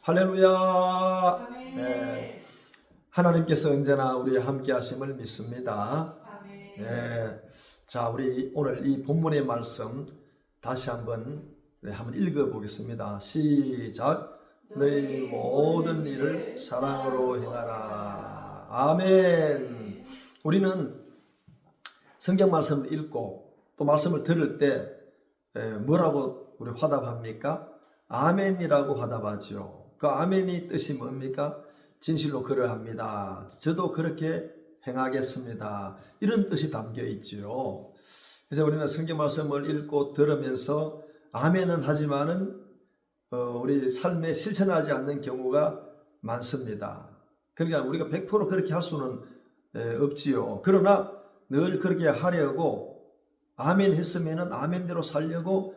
할렐루야. 아멘. 네, 하나님께서 언제나 우리와 함께 하심을 믿습니다. 아멘. 네, 자, 우리 오늘 이 본문의 말씀 다시 한번 읽어 보겠습니다. 시작. 너희 모든 일을 사랑으로 행하라. 아멘. 우리는 성경 말씀을 읽고 또 말씀을 들을 때 뭐라고 우리 화답합니까? 아멘이라고 화답하죠. 그 아멘이 뜻이 뭡니까? 진실로 그러합니다. 저도 그렇게 행하겠습니다. 이런 뜻이 담겨 있죠. 그래서 우리는 성경 말씀을 읽고 들으면서 아멘은 하지만은 우리 삶에 실천하지 않는 경우가 많습니다. 그러니까 우리가 100% 그렇게 할 수는 없지요. 그러나 늘 그렇게 하려고 아멘 했으면은 아멘대로 살려고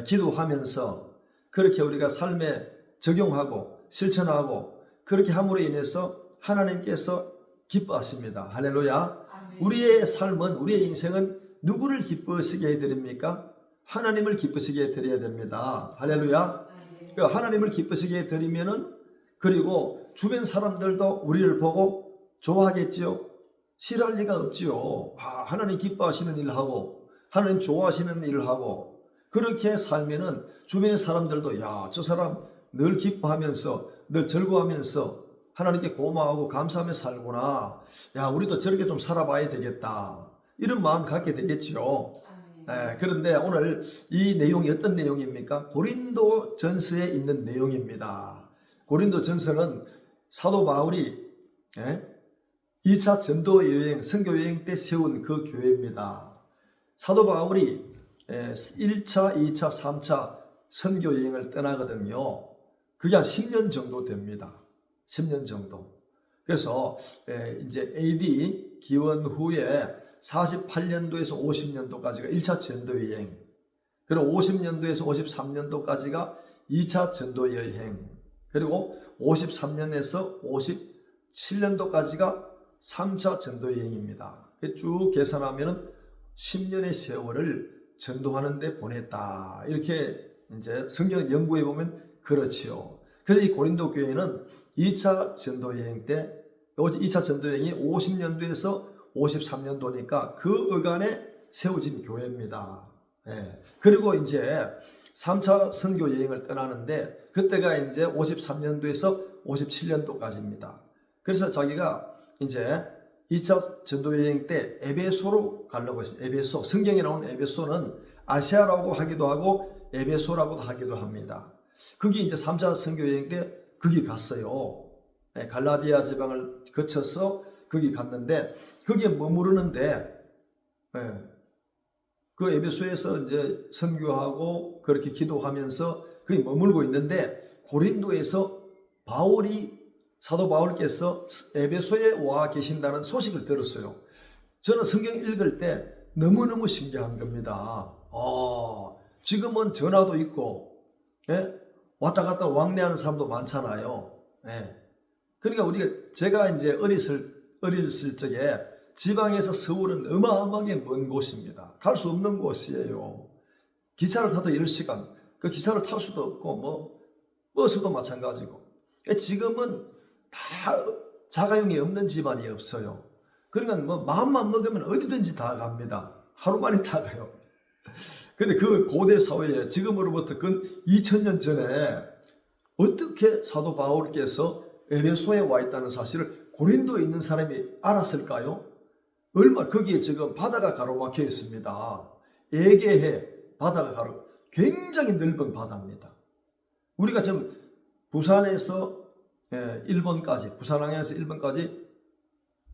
기도하면서 그렇게 우리가 삶에 적용하고 실천하고 그렇게 함으로 인해서 하나님께서 기뻐하십니다. 할렐루야. 아멘. 우리의 삶은, 우리의 인생은 누구를 기쁘시게 해드립니까? 하나님을 기쁘시게 해드려야 됩니다. 할렐루야. 그러니까 하나님을 기쁘시게 해드리면은, 그리고 주변 사람들도 우리를 보고 좋아하겠지요. 싫어할 리가 없지요. 하나님 기뻐하시는 일을 하고 하나님 좋아하시는 일을 하고 그렇게 살면은 주변의 사람들도 야, 저 사람 늘 기뻐하면서 늘 즐거워하면서 하나님께 고마워하고 감사하며 살구나. 야, 우리도 저렇게 좀 살아봐야 되겠다. 이런 마음 갖게 되겠지요. 그런데 오늘 이 내용이 어떤 내용입니까? 고린도 전서에 있는 내용입니다. 고린도 전서는 사도 바울이 2차 전도 여행, 선교 여행 때 세운 그 교회입니다. 사도 바울이 1차, 2차, 3차 선교 여행을 떠나거든요. 그게 한 10년 정도 됩니다. 10년 정도. 그래서 이제 AD 기원 후에 48년도에서 50년도까지가 1차 전도 여행, 그리고 50년도에서 53년도까지가 2차 전도 여행, 그리고 53년에서 57년도까지가 3차 전도 여행입니다. 쭉 계산하면은 10년의 세월을 전도하는 데 보냈다. 이렇게 이제 성경 연구해 보면 그렇지요. 그래서 이 고린도 교회는 2차 전도 여행 때 2차 전도 여행이 50년도에서 53년도니까 그 어간에 세워진 교회입니다. 그리고 이제 3차 선교 여행을 떠나는데 그때가 이제 53년도에서 57년도까지입니다. 그래서 자기가 이제 2차 전도 여행 때 에베소로 가려고 했어요. 에베소, 성경에 나오는 에베소는 아시아라고 하기도 하고 에베소라고도 하기도 합니다. 거기 이제 3차 선교 여행 때 거기 갔어요. 갈라디아 지방을 거쳐서 거기 갔는데 거기에 머무르는데 그 에베소에서 이제 선교하고 그렇게 기도하면서 거기 머물고 있는데 고린도에서 사도 바울께서 에베소에 와 계신다는 소식을 들었어요. 저는 성경 읽을 때 너무너무 신기한 겁니다. 지금은 전화도 있고 왔다 갔다 왕래하는 사람도 많잖아요. 그러니까 제가 이제 어렸을 적에 지방에서 서울은 어마어마하게 먼 곳입니다. 갈 수 없는 곳이에요. 기차를 타도 10시간, 그 기차를 탈 수도 없고 뭐 버스도 마찬가지고. 지금은 다 자가용이 없는 집안이 없어요. 그러니까 뭐 마음만 먹으면 어디든지 다 갑니다. 하루 만에 다 가요. 근데 그 고대 사회에 지금으로부터 근 2000년 전에 어떻게 사도 바울께서 에베소에 와 있다는 사실을 고린도에 있는 사람이 알았을까요? 거기에 지금 바다가 가로막혀 있습니다. 에게해 바다가 굉장히 넓은 바다입니다. 우리가 지금 부산에서 일본까지, 부산항에서 일본까지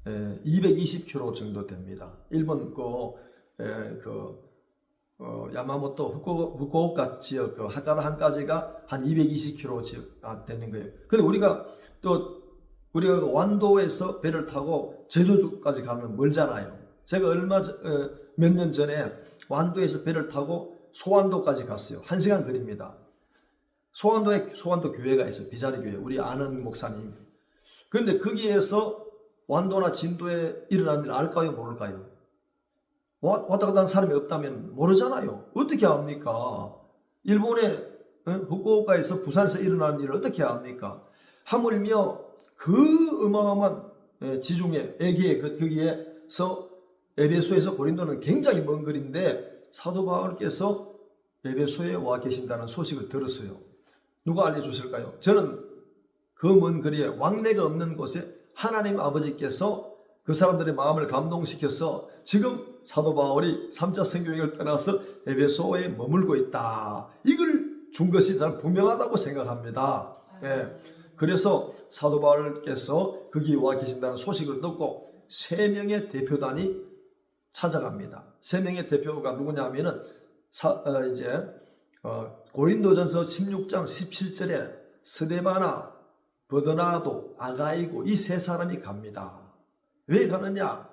220km 정도 됩니다. 일본 야마모토 후쿠오카 지역 그 하카다항까지가 한 220km 지역 되는 거예요. 근데 우리가 완도에서 배를 타고 제주도까지 가면 멀잖아요. 제가 몇 년 전에 완도에서 배를 타고 소완도까지 갔어요. 1시간 거리입니다. 소완도에 소완도 교회가 있어요. 비자리 교회. 우리 아는 목사님. 그런데 거기에서 완도나 진도에 일어난 일 알까요? 모를까요? 왔다 갔다 하는 사람이 없다면 모르잖아요. 어떻게 압니까? 일본에 후쿠오카에서 부산에서 일어나는 일을 어떻게 합니까? 하물며 그 어마어마한 지중해 에게 거기에서 에베소에서 고린도는 굉장히 먼 거리인데 사도 바울께서 에베소에 와 계신다는 소식을 들었어요. 누가 알려주실까요? 저는 그 먼 거리에 왕래가 없는 곳에 하나님 아버지께서 그 사람들의 마음을 감동시켜서 지금 사도 바울이 3차 선교행을 떠나서 에베소에 머물고 있다. 이걸 준 것이 저는 분명하다고 생각합니다. 그래서 사도 바울께서 거기 와 계신다는 소식을 듣고 3명의 대표단이 찾아갑니다. 3명의 대표가 누구냐 하면은 고린도전서 16장 17절에 스데바나, 버드나도, 아가이고 이 3사람이 갑니다. 왜 가느냐?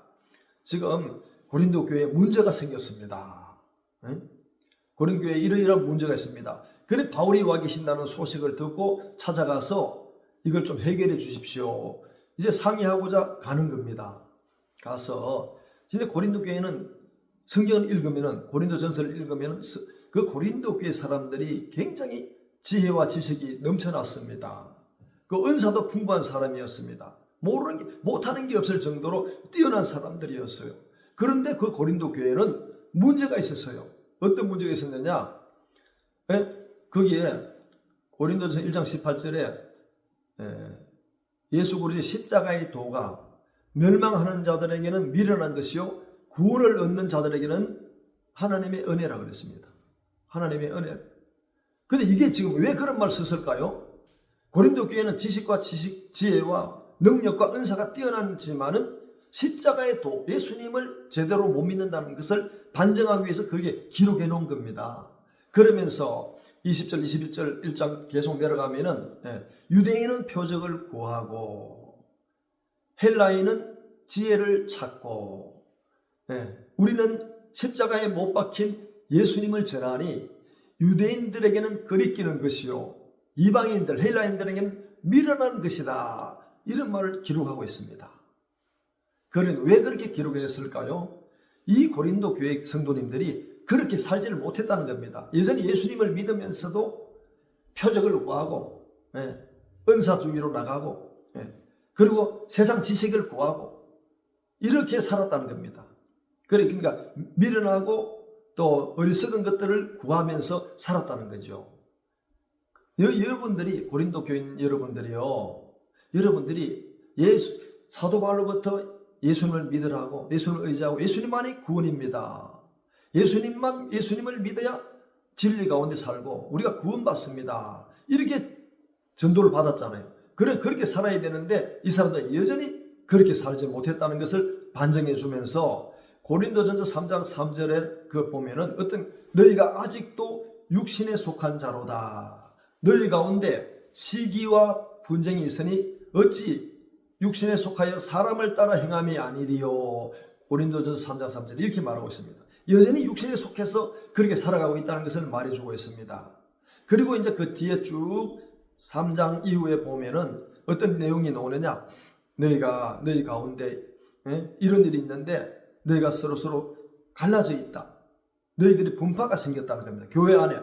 지금 고린도 교회에 문제가 생겼습니다. 고린도 교회에 이러이러한 문제가 있습니다. 그래 바울이 와 계신다는 소식을 듣고 찾아가서 이걸 좀 해결해 주십시오. 이제 상의하고자 가는 겁니다. 가서 근데 고린도 교회는 성경을 읽으면은 고린도전서를 읽으면은 그 고린도 교회 사람들이 굉장히 지혜와 지식이 넘쳐났습니다. 그 은사도 풍부한 사람이었습니다. 못하는 게 없을 정도로 뛰어난 사람들이었어요. 그런데 그 고린도 교회는 문제가 있었어요. 어떤 문제가 있었느냐? 거기에 고린도전서 1장 18절에 예수 그리스도의 십자가의 도가 멸망하는 자들에게는 미련한 것이요 구원을 얻는 자들에게는 하나님의 은혜라 그랬습니다. 하나님의 은혜. 근데 이게 지금 왜 그런 말을 썼을까요? 고린도 교회는 지식과 지혜와 능력과 은사가 뛰어난지만은 십자가의 도, 예수님을 제대로 못 믿는다는 것을 반증하기 위해서 그게 기록해 놓은 겁니다. 그러면서 20절, 21절 1장 계속 내려가면은 유대인은 표적을 구하고 헬라인은 지혜를 찾고 우리는 십자가에 못 박힌 예수님을 전하니 유대인들에게는 거리끼는 것이요 이방인들, 헬라인들에게는 미련한 것이다. 이런 말을 기록하고 있습니다. 그러니 왜 그렇게 기록했을까요? 이 고린도 교회 성도님들이 그렇게 살지를 못했다는 겁니다. 여전히 예수님을 믿으면서도 표적을 구하고 은사주의로 나가고 그리고 세상 지식을 구하고 이렇게 살았다는 겁니다. 그러니까 미련하고 또 어리석은 것들을 구하면서 살았다는 거죠. 여러분들이 고린도 교인 여러분들이 사도 바울로부터 예수님을 믿으라고 예수님을 의지하고 예수님만이 구원입니다. 예수님을 믿어야 진리 가운데 살고 우리가 구원받습니다. 이렇게 전도를 받았잖아요. 그렇게 살아야 되는데 이 사람들은 여전히 그렇게 살지 못했다는 것을 반증해 주면서 고린도전서 3장 3절에 그 보면은 너희가 아직도 육신에 속한 자로다. 너희 가운데 시기와 분쟁이 있으니 어찌 육신에 속하여 사람을 따라 행함이 아니리요. 고린도전서 3장 3절 이렇게 말하고 있습니다. 여전히 육신에 속해서 그렇게 살아가고 있다는 것을 말해주고 있습니다. 그리고 이제 그 뒤에 쭉 3장 이후에 보면은 어떤 내용이 나오느냐? 너희 가운데 이런 일이 있는데 너희가 서로 갈라져 있다. 너희들이 분파가 생겼다는 겁니다. 교회 안에,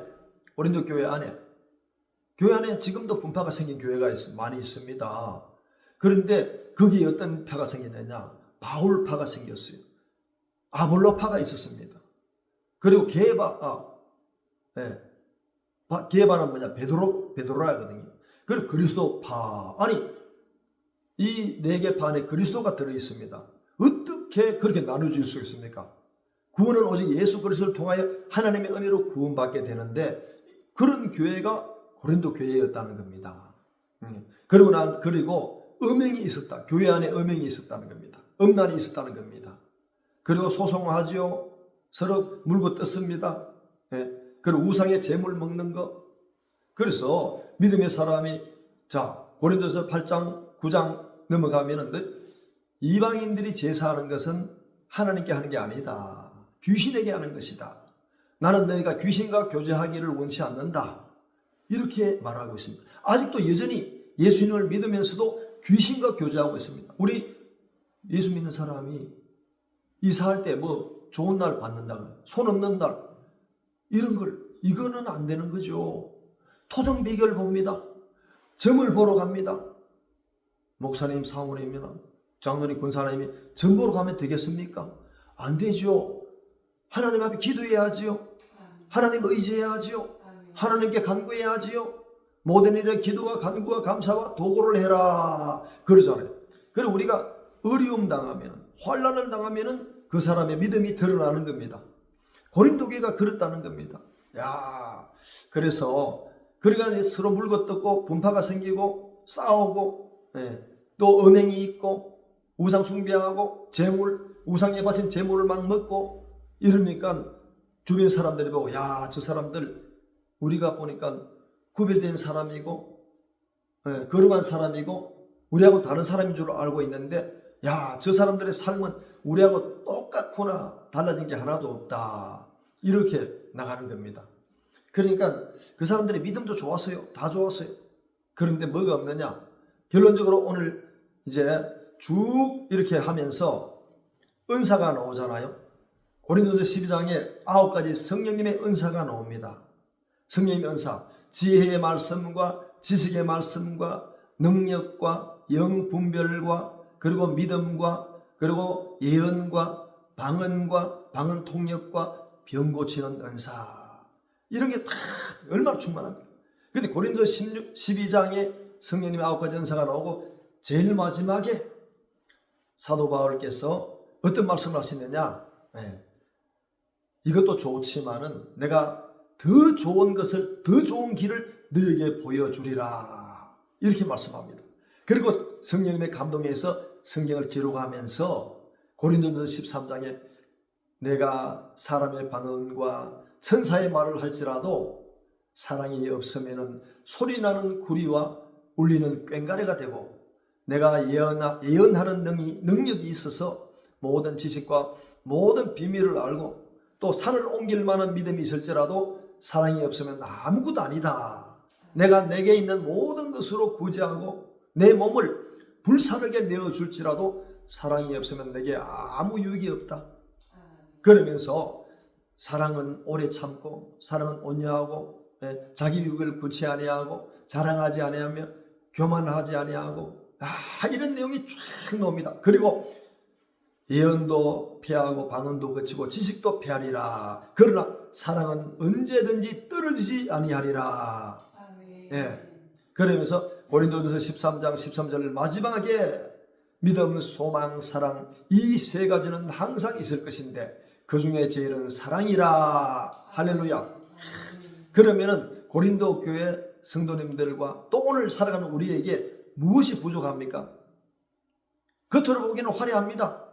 고린도 교회 안에 지금도 분파가 생긴 교회가 많이 있습니다. 그런데 거기에 어떤 파가 생겼느냐? 바울파가 생겼어요. 아볼로파가 있었습니다. 그리고 게바는 뭐냐? 베드로라거든요. 그리고 그리스도파. 아니, 이 4개 파 안에 그리스도가 들어있습니다. 어떻게 그렇게 나눠질 수 있습니까? 구원은 오직 예수 그리스도를 통하여 하나님의 은혜로 구원받게 되는데 그런 교회가 고린도 교회였다는 겁니다. 그리고 음행이 있었다. 교회 안에 음행이 있었다는 겁니다. 음란이 있었다는 겁니다. 그리고 소송하지요. 서로 물고 뜯습니다. 그리고 우상의 재물 먹는 거. 그래서 믿음의 사람이 고린도서 8장 9장 넘어가면은 이방인들이 제사하는 것은 하나님께 하는 게 아니다. 귀신에게 하는 것이다. 나는 너희가 귀신과 교제하기를 원치 않는다. 이렇게 말하고 있습니다. 아직도 여전히 예수님을 믿으면서도 귀신과 교제하고 있습니다. 우리 예수 믿는 사람이 이사할 때 좋은 날 받는다, 손 없는 날 이런 걸 이거는 안 되는 거죠. 토종 비결 봅니다. 점을 보러 갑니다. 목사님, 사모님이나 장로님, 권사님이 점 보러 가면 되겠습니까? 안 되죠. 하나님 앞에 기도해야지요. 하나님 의지해야지요. 하나님께 간구해야지요. 모든 일에 기도와 간구와 감사와 도구를 해라 그러잖아요. 그리고 우리가 어려움 당하면, 환난을 당하면 그 사람의 믿음이 드러나는 겁니다. 고린도 교회가 그렇다는 겁니다. 야, 그래서 그러니까 서로 물거뜯고 분파가 생기고 싸우고, 또 음행이 있고 우상 숭배하고 재물, 우상에 바친 재물을 막 먹고 이러니까 주변 사람들이 보고, 야, 저 사람들 우리가 보니까 구별된 사람이고 거룩한 사람이고 우리하고 다른 사람인 줄 알고 있는데, 야, 저 사람들의 삶은 우리하고 똑같구나, 달라진 게 하나도 없다, 이렇게 나가는 겁니다. 그러니까 그 사람들의 믿음도 좋았어요. 다 좋았어요. 그런데 뭐가 없느냐? 결론적으로 오늘 이제 쭉 이렇게 하면서 은사가 나오잖아요. 고린도전서 12장에 9가지 성령님의 은사가 나옵니다. 성령님의 은사, 지혜의 말씀과 지식의 말씀과 능력과 영분별과 그리고 믿음과 그리고 예언과 방언과 방언 통역과 병 고치는 은사, 이런 게 다 얼마나 충만합니까? 그런데 고린도전서 12장에 성령님의 9가지 은사가 나오고 제일 마지막에 사도 바울께서 어떤 말씀을 하시느냐? 이것도 좋지만은 내가 더 좋은 것을, 더 좋은 길을 너에게 보여주리라, 이렇게 말씀합니다. 그리고 성령님의 감동에서 성경을 기록하면서 고린도전서 13장에 내가 사람의 방언과 천사의 말을 할지라도 사랑이 없으면 소리나는 구리와 울리는 꽹과리가 되고, 내가 예언하는 능력이 있어서 모든 지식과 모든 비밀을 알고 또 산을 옮길 만한 믿음이 있을지라도 사랑이 없으면 아무것도 아니다. 내가 내게 있는 모든 것으로 구제하고 내 몸을 불사르게 내어줄지라도 사랑이 없으면 내게 아무 유익이 없다. 그러면서 사랑은 오래 참고, 사랑은 온유하고, 자기 유익을 구치 아니하고, 자랑하지 아니하며 교만하지 아니하고, 이런 내용이 쫙 나옵니다. 그리고 예언도 피하고 방언도 거치고 지식도 피하리라. 그러나 사랑은 언제든지 떨어지지 아니하리라. 그러면서 고린도전서 13장 13절을 마지막에 믿음, 소망, 사랑, 이 세 가지는 항상 있을 것인데 그 중에 제일은 사랑이라. 할렐루야. 그러면은 고린도 교회 성도님들과 또 오늘 살아가는 우리에게 무엇이 부족합니까? 겉으로 보기에는 화려합니다.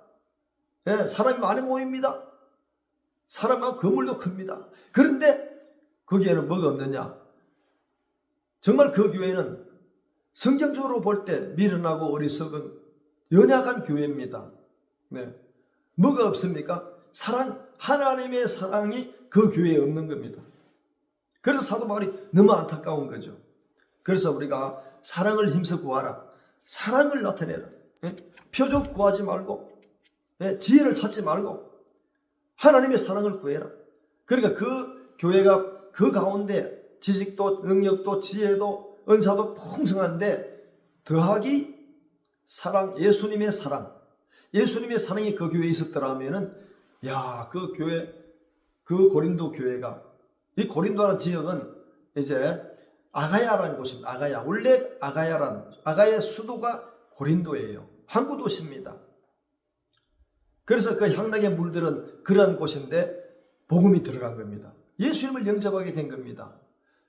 사람이 많이 모입니다. 사람과 건물도 큽니다. 그런데 거기에는 뭐가 없느냐? 정말 그 교회는 성경적으로 볼 때 미련하고 어리석은 연약한 교회입니다. 뭐가 없습니까? 사랑, 하나님의 사랑이 그 교회에 없는 겁니다. 그래서 사도 바울이 너무 안타까운 거죠. 그래서 우리가 사랑을 힘써 구하라. 사랑을 나타내라. 표적 구하지 말고, 지혜를 찾지 말고 하나님의 사랑을 구해라. 그러니까 그 교회가 그 가운데 지식도 능력도 지혜도 은사도 풍성한데 더하기 사랑, 예수님의 사랑이 그 교회에 있었더라면은, 야, 그 교회, 그 고린도 교회가, 이 고린도라는 지역은 이제 아가야라는 곳입니다. 아가야. 원래 아가야의 수도가 고린도예요. 항구 도시입니다. 그래서 그 향락에 물들은 그런 곳인데 복음이 들어간 겁니다. 예수님을 영접하게 된 겁니다.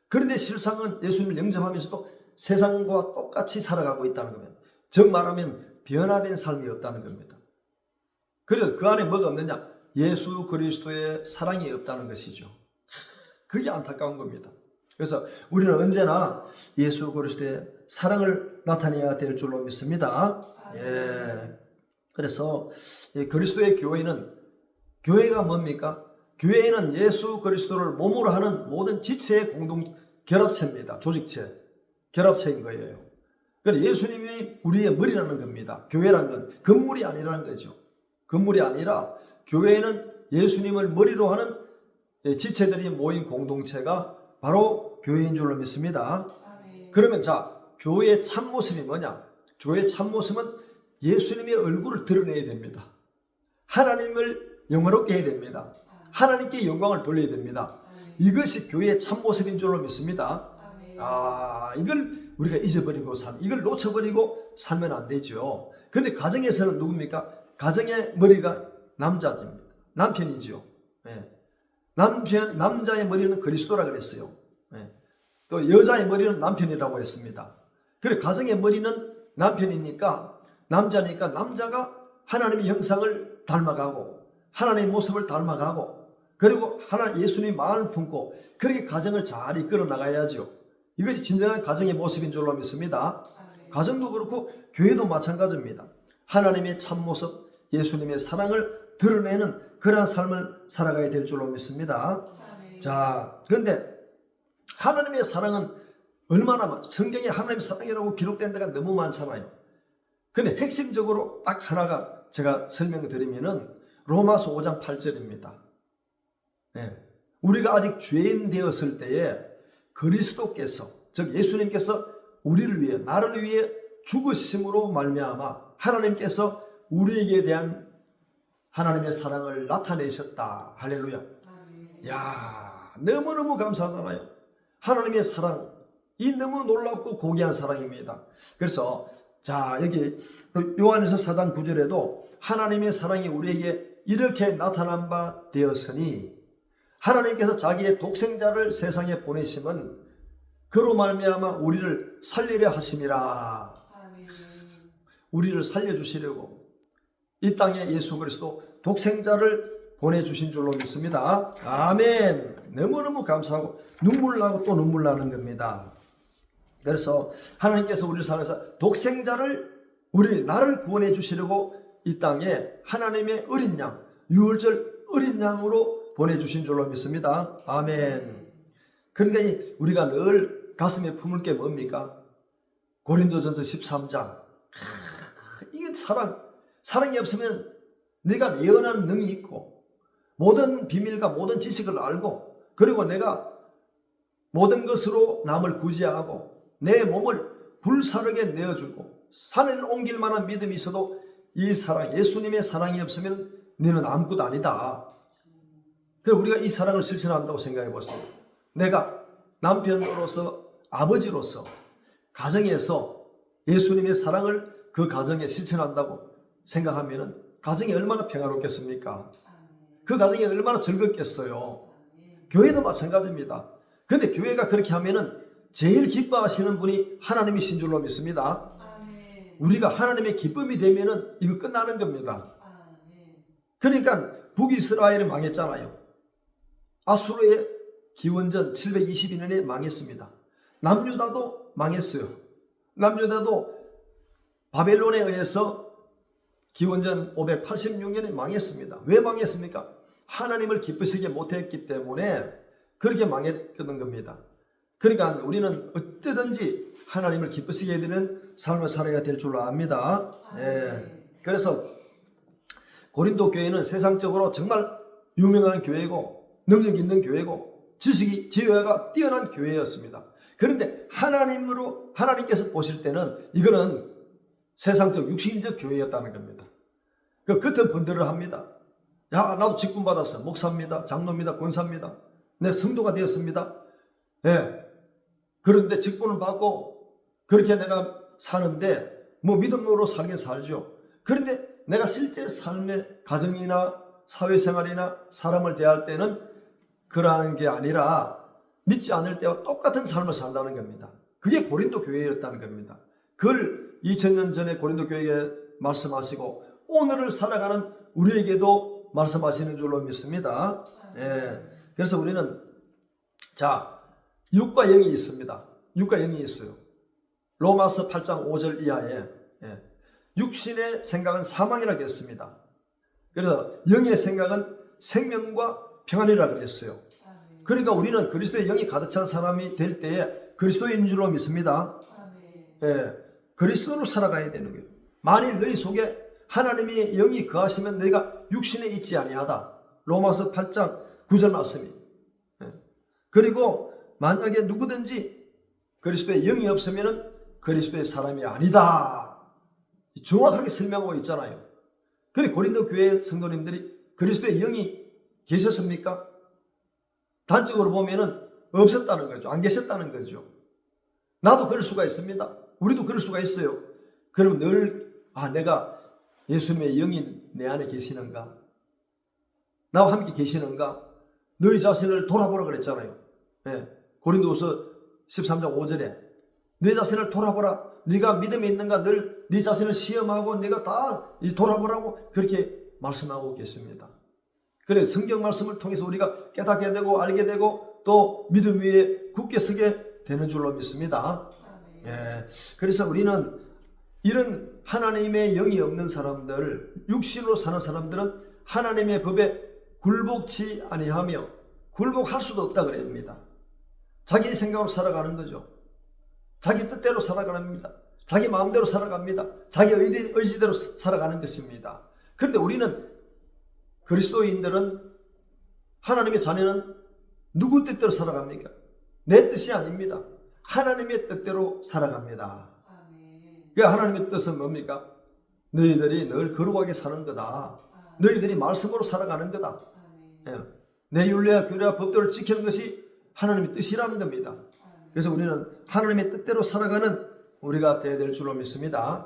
그런데 실상은 예수님을 영접하면서도 세상과 똑같이 살아가고 있다는 겁니다. 즉 말하면 변화된 삶이 없다는 겁니다. 그래서 그 안에 뭐가 없느냐? 예수 그리스도의 사랑이 없다는 것이죠. 그게 안타까운 겁니다. 그래서 우리는 언제나 예수 그리스도의 사랑을 나타내야 될 줄로 믿습니다. 그래서 그리스도의 교회가 뭡니까? 교회는 예수 그리스도를 몸으로 하는 모든 지체의 공동 결합체입니다. 조직체, 결합체인 거예요. 그래서 예수님이 우리의 머리라는 겁니다. 교회라는 건 건물이 아니라는 거죠. 건물이 아니라 교회는 예수님을 머리로 하는 지체들이 모인 공동체가 바로 교회인 줄로 믿습니다. 그러면 자, 교회의 참모습이 뭐냐? 교회의 참모습은 예수님의 얼굴을 드러내야 됩니다. 하나님을 영화롭게 해야 됩니다. 하나님께 영광을 돌려야 됩니다. 이것이 교회의 참모습인 줄로 믿습니다. 이걸 우리가 잊어버리고 이걸 놓쳐버리고 살면 안 되죠. 그런데 가정에서는 누굽니까? 가정의 머리가 남편이죠. 남자의 머리는 그리스도라 그랬어요. 또 여자의 머리는 남편이라고 했습니다. 그래, 가정의 머리는 남편이니까, 남자니까 남자가 하나님의 형상을 닮아가고 하나님의 모습을 닮아가고, 그리고 예수님의 마음을 품고 그렇게 가정을 잘 이끌어 나가야죠. 이것이 진정한 가정의 모습인 줄로 믿습니다. 가정도 그렇고 교회도 마찬가지입니다. 하나님의 참모습, 예수님의 사랑을 드러내는 그러한 삶을 살아가야 될 줄로 믿습니다. 자, 그런데 하나님의 사랑은 얼마나, 성경에 하나님의 사랑이라고 기록된 데가 너무 많잖아요. 근데 핵심적으로 딱 하나가 제가 설명드리면은 로마서 5장 8절입니다. 우리가 아직 죄인 되었을 때에 그리스도께서, 즉 예수님께서 우리를 위해, 나를 위해 죽으심으로 말미암아 하나님께서 우리에게 대한 하나님의 사랑을 나타내셨다. 할렐루야. 야, 너무너무 감사하잖아요. 하나님의 사랑, 이 너무 놀랍고 고귀한 사랑입니다. 그래서 자, 여기 요한일서 4장 9절에도 하나님의 사랑이 우리에게 이렇게 나타난 바 되었으니 하나님께서 자기의 독생자를 세상에 보내심은 그로 말미암아 우리를 살리려 하심이라. 우리를 살려주시려고 이 땅에 예수 그리스도 독생자를 보내주신 줄로 믿습니다. 아멘. 너무너무 감사하고 눈물 나고 또 눈물 나는 겁니다. 그래서 하나님께서 우리를 살려서 독생자를, 나를 구원해 주시려고 이 땅에 하나님의 어린 양, 유월절 어린 양으로 보내주신 줄로 믿습니다. 아멘. 그러니까 우리가 늘 가슴에 품을 게 뭡니까? 고린도전서 13장. 이게 사랑이 없으면 내가 예언하는 능이 있고 모든 비밀과 모든 지식을 알고, 그리고 내가 모든 것으로 남을 구제하고 내 몸을 불사르게 내어주고 산을 옮길 만한 믿음이 있어도 이 사랑, 예수님의 사랑이 없으면 너는 아무것도 아니다. 그래서 우리가 이 사랑을 실천한다고 생각해 보세요. 내가 남편으로서, 아버지로서, 가정에서 예수님의 사랑을 그 가정에 실천한다고 생각하면 가정이 얼마나 평화롭겠습니까? 그 가정이 얼마나 즐겁겠어요. 교회도 마찬가지입니다. 그런데 교회가 그렇게 하면은 제일 기뻐하시는 분이 하나님이신 줄로 믿습니다. 우리가 하나님의 기쁨이 되면은 이거 끝나는 겁니다. 그러니까 북이스라엘이 망했잖아요. 아수르의 기원전 722년에 망했습니다. 남유다도 망했어요. 남유다도 바벨론에 의해서 기원전 586년에 망했습니다. 왜 망했습니까? 하나님을 기쁘시게 못했기 때문에 그렇게 망했던 겁니다. 그러니까 우리는 어떻게든지 하나님을 기쁘시게 해드리는 삶을 살아야 될 줄로 압니다. 그래서 고린도 교회는 세상적으로 정말 유명한 교회고 능력 있는 교회고 지혜가 뛰어난 교회였습니다. 그런데 하나님께서 보실 때는 이거는 세상적 육신적 교회였다는 겁니다. 그 겉은 번들을 합니다. 야, 나도 직분 받았어. 목사입니다. 장로입니다. 권사입니다. 내 성도가 되었습니다. 그런데 직분을 받고 그렇게 내가 사는데 뭐 믿음으로 살긴 살죠. 그런데 내가 실제 삶의 가정이나 사회생활이나 사람을 대할 때는 그러한 게 아니라 믿지 않을 때와 똑같은 삶을 산다는 겁니다. 그게 고린도 교회였다는 겁니다. 그걸 2000년 전에 고린도 교회에 말씀하시고 오늘을 살아가는 우리에게도 말씀하시는 줄로 믿습니다. 그래서 우리는 육과 영이 있습니다. 육과 영이 있어요. 로마서 8장 5절 이하에 육신의 생각은 사망이라고 했습니다. 그래서 영의 생각은 생명과 평안이라고 그랬어요. 그러니까 우리는 그리스도의 영이 가득 찬 사람이 될 때에 그리스도인 줄로 믿습니다. 그리스도로 살아가야 되는 거예요. 만일 너희 속에 하나님의 영이 거하시면 너희가 육신에 있지 아니하다. 로마서 8장 9절 말씀이. 그리고 만약에 누구든지 그리스도의 영이 없으면 그리스도의 사람이 아니다. 정확하게 설명하고 있잖아요. 그런데 고린도 교회 성도님들이 그리스도의 영이 계셨습니까? 단적으로 보면은 없었다는 거죠. 안 계셨다는 거죠. 나도 그럴 수가 있습니다. 우리도 그럴 수가 있어요. 그럼 늘 내가 예수님의 영이 내 안에 계시는가? 나와 함께 계시는가? 너희 자신을 돌아보라 그랬잖아요. 고린도후서 13장 5절에 네 자신을 돌아보라. 네가 믿음이 있는가? 늘 네 자신을 시험하고 네가 다 돌아보라고 그렇게 말씀하고 계십니다. 그래 성경 말씀을 통해서 우리가 깨닫게 되고 알게 되고 또 믿음 위에 굳게 서게 되는 줄로 믿습니다. 그래서 우리는 이런 하나님의 영이 없는 사람들, 육신으로 사는 사람들은 하나님의 법에 굴복치 아니하며 굴복할 수도 없다 그럽니다. 자기 생각으로 살아가는 거죠. 자기 뜻대로 살아갑니다. 자기 마음대로 살아갑니다. 자기 의지대로 살아가는 것입니다. 그런데 우리는 그리스도인들은 하나님의 자녀는 누구 뜻대로 살아갑니까? 내 뜻이 아닙니다. 하나님의 뜻대로 살아갑니다. 그 하나님의 뜻은 뭡니까? 너희들이 늘 거룩하게 사는 거다. 너희들이 말씀으로 살아가는 거다. 내 율례와 규례와 법도를 지키는 것이 하나님의 뜻이라는 겁니다. 그래서 우리는 하나님의 뜻대로 살아가는 우리가 되어야 될 줄로 믿습니다.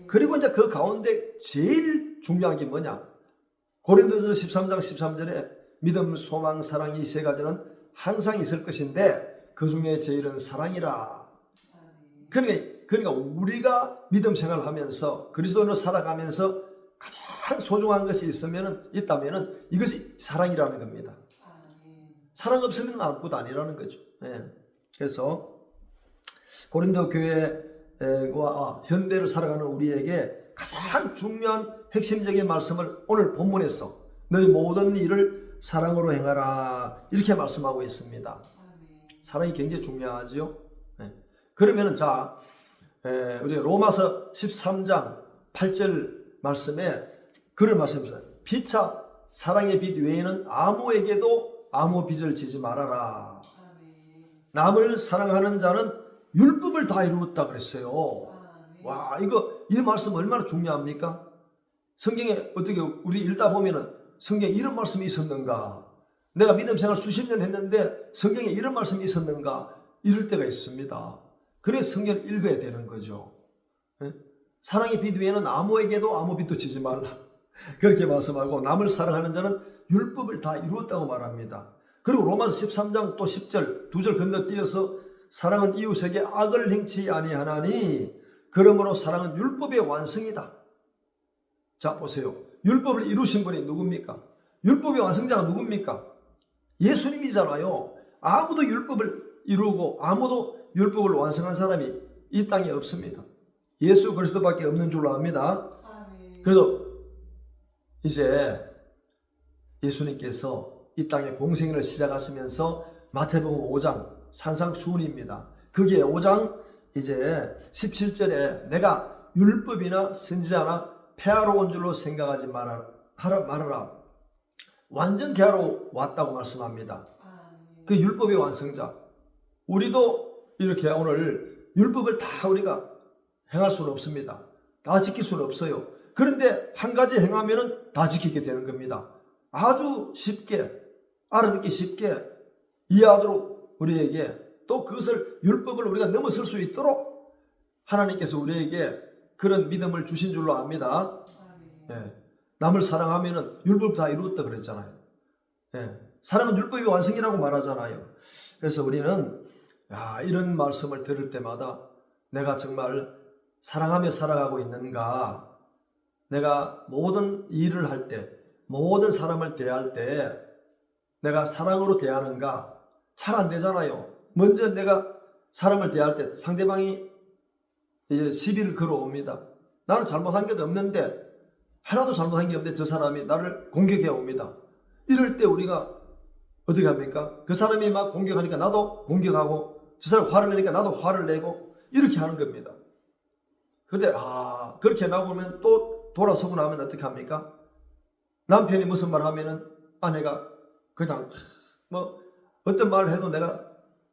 그리고 이제 그 가운데 제일 중요한 게 뭐냐? 고린도서 13장 13절에 믿음, 소망, 사랑이 세 가지는 항상 있을 것인데 그 중에 제일은 사랑이라. 그러니까 우리가 믿음 생활을 하면서 그리스도인으로 살아가면서 가장 소중한 것이 있다면 이것이 사랑이라는 겁니다. 사랑 없으면 아무것도 아니라는 거죠. 그래서 고린도 교회와 현대를 살아가는 우리에게 가장 중요한 핵심적인 말씀을 오늘 본문에서 너희 모든 일을 사랑으로 행하라 이렇게 말씀하고 있습니다. 사랑이 굉장히 중요하죠. 그러면은 우리 로마서 13장 8절 말씀에 그런 말씀입니다. 피차 사랑의 빛 외에는 아무에게도 아무 빚을 지지 말아라. 남을 사랑하는 자는 율법을 다 이루었다 그랬어요. 와, 이 말씀 얼마나 중요합니까? 성경에 어떻게 우리 읽다 보면은 성경에 이런 말씀이 있었는가? 내가 믿음 생활 수십 년 했는데 성경에 이런 말씀이 있었는가? 이럴 때가 있습니다. 그래서 성경을 읽어야 되는 거죠. 사랑의 빛 외에는 아무에게도 아무 빚도 지지 말라. 그렇게 말씀하고 남을 사랑하는 자는 율법을 다 이루었다고 말합니다. 그리고 로마서 13장 또 10절 2절 건너뛰어서 사랑은 이웃에게 악을 행치 아니하나니 그러므로 사랑은 율법의 완성이다. 자 보세요. 율법을 이루신 분이 누굽니까? 율법의 완성자가 누굽니까? 예수님이잖아요. 아무도 율법을 이루고 아무도 율법을 완성한 사람이 이 땅에 없습니다. 예수 그리스도밖에 없는 줄로 압니다. 그래서 이제 예수님께서 이 땅에 공생애를 시작하시면서 마태복음 5장 산상수훈입니다. 거기에 5장 이제 17절에 내가 율법이나 선지자나 폐하러 온 줄로 생각하지 말아라. 완전 개하러 왔다고 말씀합니다. 그 율법의 완성자. 우리도 이렇게 오늘 율법을 다 우리가 행할 수는 없습니다. 다 지킬 수는 없어요. 그런데 한 가지 행하면 다 지키게 되는 겁니다. 아주 쉽게 알아듣기 쉽게 이해하도록 우리에게 또 그것을 율법을 우리가 넘어설 수 있도록 하나님께서 우리에게 그런 믿음을 주신 줄로 압니다. 남을 사랑하면 율법 다 이루었다 그랬잖아요. 사랑은 율법의 완성이라고 말하잖아요. 그래서 우리는 이런 말씀을 들을 때마다 내가 정말 사랑하며 살아가고 있는가, 내가 모든 일을 할 때, 모든 사람을 대할 때 내가 사랑으로 대하는가? 잘 안 되잖아요. 먼저 내가 사람을 대할 때 상대방이 이제 시비를 걸어옵니다. 나는 잘못한 게 없는데, 하나도 잘못한 게 없는데 저 사람이 나를 공격해 옵니다. 이럴 때 우리가 어떻게 합니까? 그 사람이 막 공격하니까 나도 공격하고, 저 사람이 화를 내니까 나도 화를 내고, 이렇게 하는 겁니다. 그런데 그렇게 나오면 또 돌아서고 나면 어떻게 합니까? 남편이 무슨 말 하면은 아내가 그냥 어떤 말을 해도 내가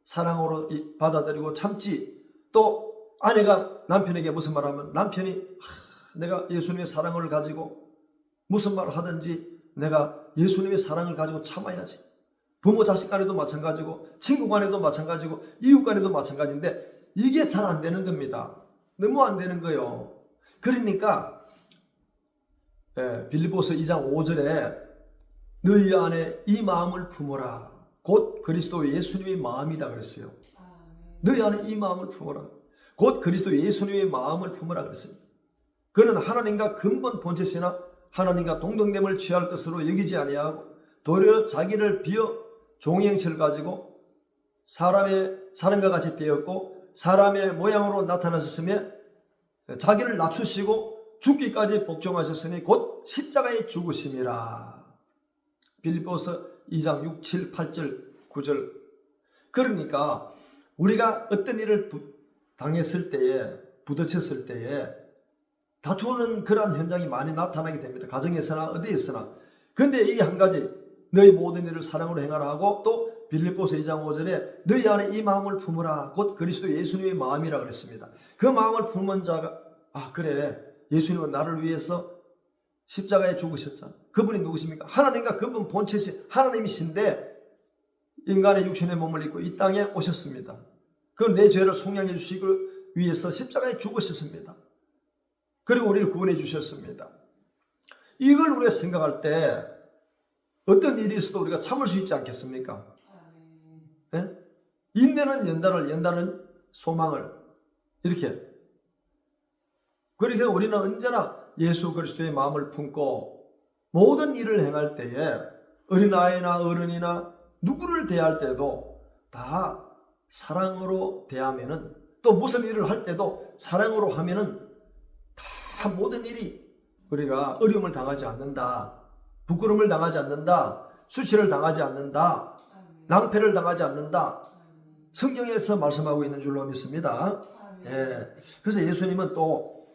사랑으로 받아들이고 참지, 또 아내가 남편에게 무슨 말하면 남편이 내가 예수님의 사랑을 가지고 무슨 말을 하든지 내가 예수님의 사랑을 가지고 참아야지. 부모 자식 간에도 마찬가지고 친구 간에도 마찬가지고 이웃 간에도 마찬가지인데 이게 잘 안 되는 겁니다. 너무 안 되는 거예요. 그러니까 빌립보서 2장 5절에 너희 안에 이 마음을 품어라. 곧 그리스도 예수님의 마음이다 그랬어요. 너희 안에 이 마음을 품어라. 곧 그리스도 예수님의 마음을 품어라 그랬습니다. 그는 하나님과 근본 본체시나 하나님과 동등됨을 취할 것으로 여기지 아니하고 도리어 자기를 비어 종의 형체를 가지고 사람과 같이 되었고 사람의 모양으로 나타나셨으며 자기를 낮추시고 죽기까지 복종하셨으니 곧 십자가에 죽으심이라. 빌립보서 2장 6, 7, 8절, 9절. 그러니까 우리가 어떤 일을 당했을 때에, 부딪혔을 때에 다투는 그러한 현상이 많이 나타나게 됩니다. 가정에서나 어디에서나. 근데 이게 한 가지, 너희 모든 일을 사랑으로 행하라 하고 또 빌립보서 2장 5절에 너희 안에 이 마음을 품으라. 곧 그리스도 예수님의 마음이라 그랬습니다. 그 마음을 품은 자가 그래, 예수님은 나를 위해서 십자가에 죽으셨잖아. 그분이 누구십니까? 하나님과 근본 본체시 하나님이신데 인간의 육신의 몸을 입고 이 땅에 오셨습니다. 그 내 죄를 속량해 주시기 위해서 십자가에 죽으셨습니다. 그리고 우리를 구원해 주셨습니다. 이걸 우리가 생각할 때 어떤 일이 있어도 우리가 참을 수 있지 않겠습니까? 네? 인내는 연다는 소망을 이렇게. 그러니까 우리는 언제나 예수 그리스도의 마음을 품고 모든 일을 행할 때에 어린아이나 어른이나 누구를 대할 때도 다 사랑으로 대하면은, 또 무슨 일을 할 때도 사랑으로 하면은 다 모든 일이 우리가 어려움을 당하지 않는다, 부끄러움을 당하지 않는다, 수치를 당하지 않는다, 낭패를 당하지 않는다. 성경에서 말씀하고 있는 줄로 믿습니다. 예. 그래서 예수님은 또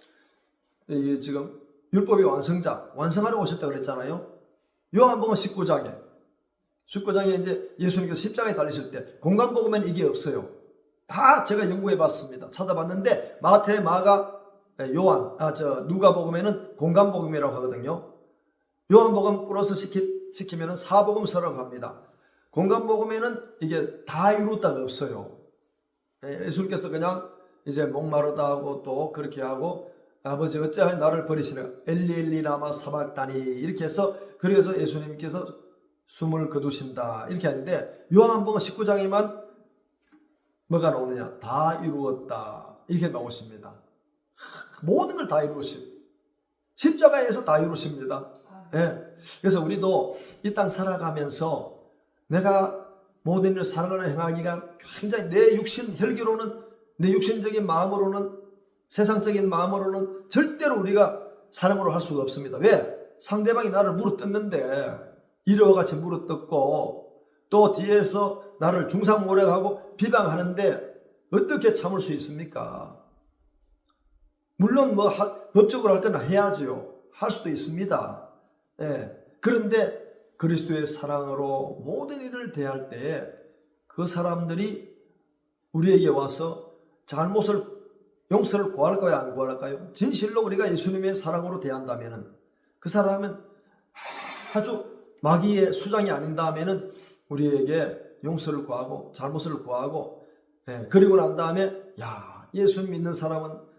지금 율법의 완성하러 오셨다고 그랬잖아요. 요한복음 19장에 이제 예수님께서 십자가에 달리실 때 공간복음에는 이게 없어요. 다 제가 연구해 봤습니다. 찾아봤는데 마태, 마가, 요한, 누가복음에는 공간복음이라고 하거든요. 요한복음 플러스 시키면은 사복음서라고 합니다. 공간복음에는 이게 다 이루었다가 없어요. 예수님께서 그냥 이제 목마르다 하고 또 그렇게 하고 아버지 어찌하여 나를 버리시나 엘리 라마 사박다니 이렇게 해서, 그래서 예수님께서 숨을 거두신다 이렇게 하는데 요한복음 19장에만 뭐가 나오느냐, 다 이루었다 이렇게 나오십니다. 모든 걸 다 이루신, 십자가에서 다 이루십니다. 예. 그래서 우리도 이 땅 살아가면서 내가 모든 일을 사랑을 행하기가 굉장히 내 육신 혈기로는, 내 육신적인 마음으로는, 세상적인 마음으로는 절대로 우리가 사랑으로 할 수가 없습니다. 왜? 상대방이 나를 물어뜯는데, 이러와 같이 물어뜯고 또 뒤에서 나를 중상모략하고 비방하는데 어떻게 참을 수 있습니까? 물론 법적으로 할 때는 해야지요. 할 수도 있습니다. 예. 그런데 그리스도의 사랑으로 모든 일을 대할 때에 그 사람들이 우리에게 와서 용서를 구할까요? 안 구할까요? 진실로 우리가 예수님의 사랑으로 대한다면 그 사람은 아주 마귀의 수장이 아닌다면 우리에게 용서를 구하고 잘못을 구하고, 그리고 난 다음에 예수님 믿는 사람은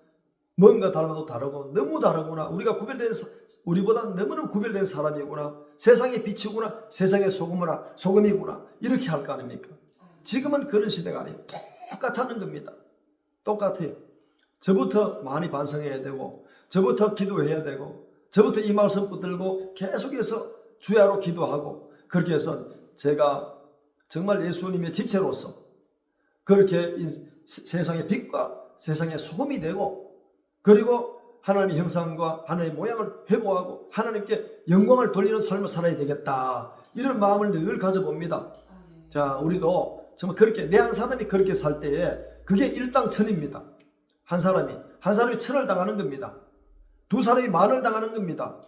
뭔가 달라도 다르고 너무 다르구나, 우리보다 너무너무 구별된 사람이구나, 세상의 빛이구나, 세상의 소금이구나 이렇게 할 거 아닙니까? 지금은 그런 시대가 아니에요. 똑같다는 겁니다. 똑같아요. 저부터 많이 반성해야 되고, 저부터 기도해야 되고, 저부터 이 말씀 붙들고 계속해서 주야로 기도하고, 그렇게 해서 제가 정말 예수님의 지체로서 그렇게 세상의 빛과 세상의 소금이 되고, 그리고 하나님의 형상과 하나님의 모양을 회복하고 하나님께 영광을 돌리는 삶을 살아야 되겠다, 이런 마음을 늘 가져봅니다. 자, 우리도 정말 그렇게, 내 한 사람이 그렇게 살 때에 그게 일당천입니다. 한 사람이 천을 당하는 겁니다. 두 사람이 만을 당하는 겁니다.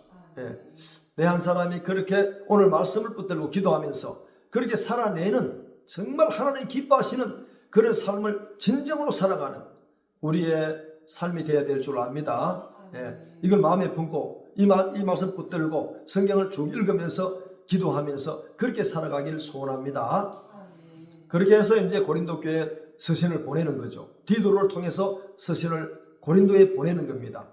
내 한 사람이 그렇게 오늘 말씀을 붙들고 기도하면서 그렇게 살아내는, 정말 하나님 기뻐하시는 그런 삶을 진정으로 살아가는 우리의 삶이 되어야 될 줄 압니다. 이걸 마음에 품고 이 말씀 붙들고 성경을 쭉 읽으면서 기도하면서 그렇게 살아가길 소원합니다. 그렇게 해서 이제 고린도 교회에 서신을 보내는 거죠. 디도를 통해서 서신을 고린도에 보내는 겁니다.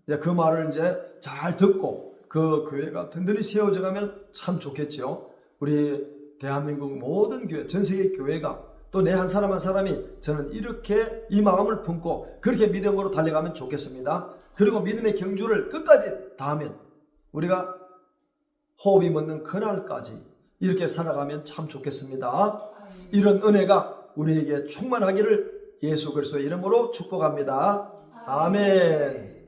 이제 그 말을 이제 잘 듣고 그 교회가 든든히 세워져 가면 참 좋겠죠. 우리 대한민국 모든 교회, 전 세계 교회가 또 내 한 사람 한 사람이 저는 이렇게 이 마음을 품고 그렇게 믿음으로 달려가면 좋겠습니다. 그리고 믿음의 경주를 끝까지 다하면 우리가 호흡이 멎는 그날까지 이렇게 살아가면 참 좋겠습니다. 이런 은혜가 우리에게 충만하기를 예수 그리스도의 이름으로 축복합니다. 아멘.